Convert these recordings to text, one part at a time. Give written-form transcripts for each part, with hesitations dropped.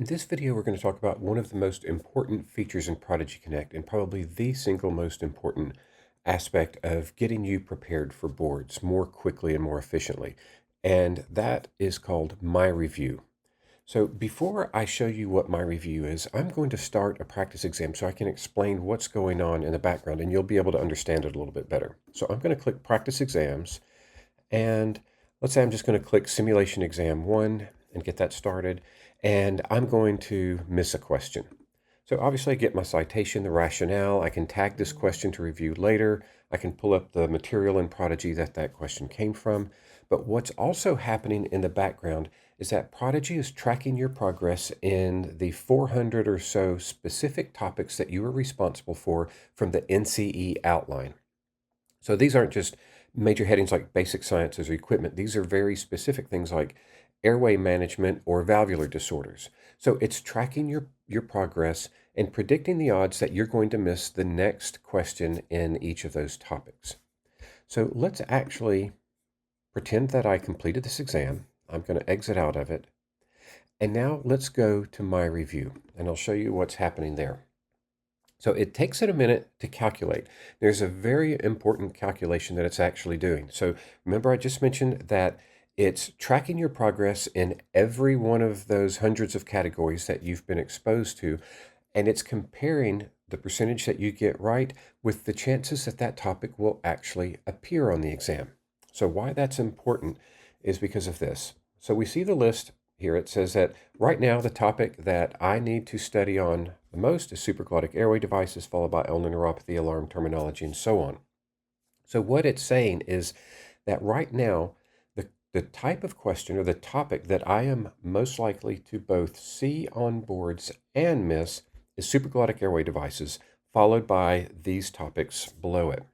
In this video, we're going to talk about one of the most important features in Prodigy Connect and probably the single most important aspect of getting you prepared for boards more quickly and more efficiently. And that is called My Review. So before I show you what My Review is, I'm going to start a practice exam so I can explain what's going on in the background and you'll be able to understand it a little bit better. So I'm going to click Practice Exams and let's say I'm just going to click Simulation Exam 1 and get that started. And I'm going to miss a question. So obviously I get my citation, the rationale. I can tag this question to review later. I can pull up the material in Prodigy that question came from. But what's also happening in the background is that Prodigy is tracking your progress in the 400 or so specific topics that you are responsible for from the NCE outline. So these aren't just major headings like basic sciences or equipment. These are very specific things like airway management or valvular disorders. So it's tracking your progress and predicting the odds that you're going to miss the next question in each of those topics. So let's actually pretend that I completed this exam. I'm going to exit out of it. And now let's go to My Review, and I'll show you what's happening there. So it takes it a minute to calculate. There's a very important calculation that it's actually doing. So remember I just mentioned that it's tracking your progress in every one of those hundreds of categories that you've been exposed to, and it's comparing the percentage that you get right with the chances that that topic will actually appear on the exam. So why that's important is because of this. So we see the list here. It says that right now the topic that I need to study on the most is supraglottic airway devices, followed by ulnar neuropathy, alarm terminology, and so on. So what it's saying is that right now, the type of question or the topic that I am most likely to both see on boards and miss is supraglottic airway devices, followed by these topics below it.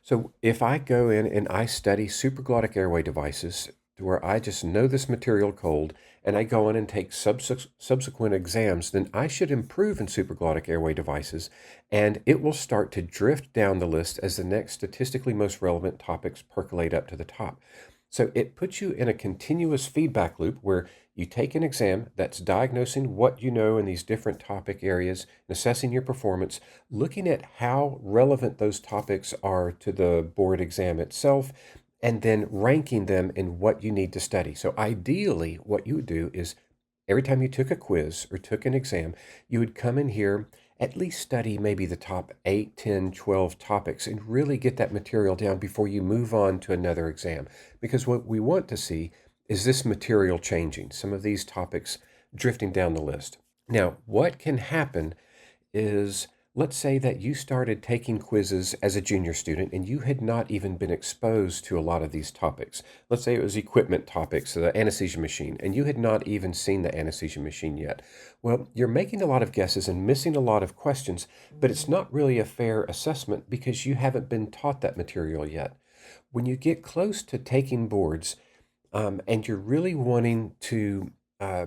So if I go in and I study supraglottic airway devices, to where I just know this material cold, and I go in and take subsequent exams, then I should improve in supraglottic airway devices, and it will start to drift down the list as the next statistically most relevant topics percolate up to the top. So it puts you in a continuous feedback loop where you take an exam that's diagnosing what you know in these different topic areas, and assessing your performance, looking at how relevant those topics are to the board exam itself, and then ranking them in what you need to study. So ideally, what you would do is every time you took a quiz or took an exam, you would come in here, at least study maybe the top 8, 10, 12 topics and really get that material down before you move on to another exam. Because what we want to see is this material changing, some of these topics drifting down the list. Now, what can happen is, let's say that you started taking quizzes as a junior student and you had not even been exposed to a lot of these topics. Let's say it was equipment topics, the anesthesia machine, and you had not even seen the anesthesia machine yet. Well, you're making a lot of guesses and missing a lot of questions, but it's not really a fair assessment because you haven't been taught that material yet. When you get close to taking boards, and you're really wanting to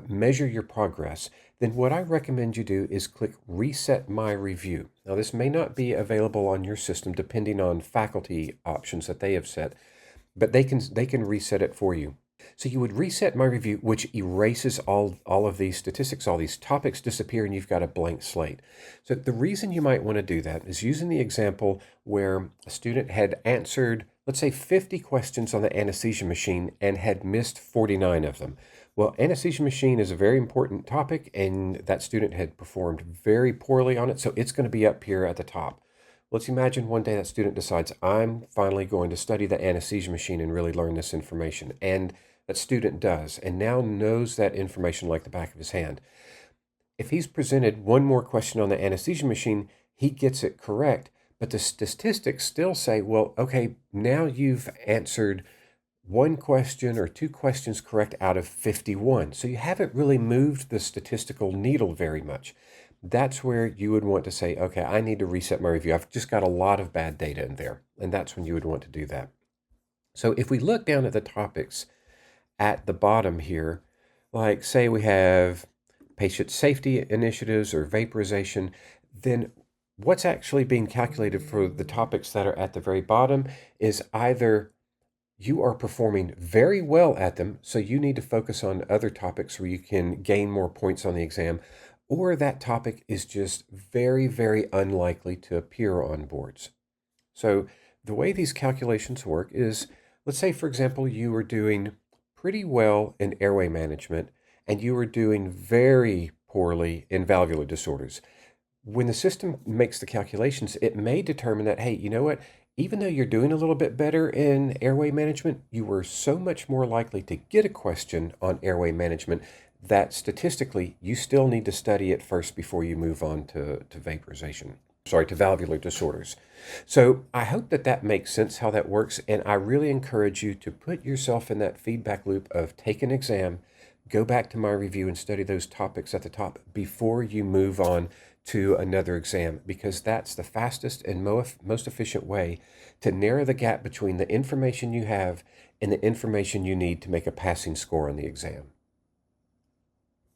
measure your progress, then what I recommend you do is click Reset My Review. Now, this may not be available on your system depending on faculty options that they have set, but they can reset it for you. So you would reset My Review, which erases all of these statistics, all these topics disappear, and you've got a blank slate. So the reason you might want to do that is using the example where a student had answered, let's say, 50 questions on the anesthesia machine and had missed 49 of them. Well, anesthesia machine is a very important topic, and that student had performed very poorly on it, so it's going to be up here at the top. Let's imagine one day that student decides, I'm finally going to study the anesthesia machine and really learn this information. And that student does, and now knows that information like the back of his hand. If he's presented one more question on the anesthesia machine, he gets it correct, but the statistics still say, well, okay, now you've answered one question or two questions correct out of 51. So you haven't really moved the statistical needle very much. That's where you would want to say, okay, I need to reset my review. I've just got a lot of bad data in there. And that's when you would want to do that. So if we look down at the topics at the bottom here, like say we have patient safety initiatives or vaporization, then what's actually being calculated for the topics that are at the very bottom is either you are performing very well at them, so you need to focus on other topics where you can gain more points on the exam, or that topic is just very, very unlikely to appear on boards. So the way these calculations work is, let's say, for example, you were doing pretty well in airway management and you were doing very poorly in valvular disorders. When the system makes the calculations, it may determine that, hey, you know what? Even though you're doing a little bit better in airway management, you were so much more likely to get a question on airway management that statistically you still need to study it first before you move on to vaporization. Sorry, to valvular disorders. So I hope that that makes sense how that works. And I really encourage you to put yourself in that feedback loop of take an exam, go back to my review and study those topics at the top before you move on to another exam, because that's the fastest and most efficient way to narrow the gap between the information you have and the information you need to make a passing score on the exam.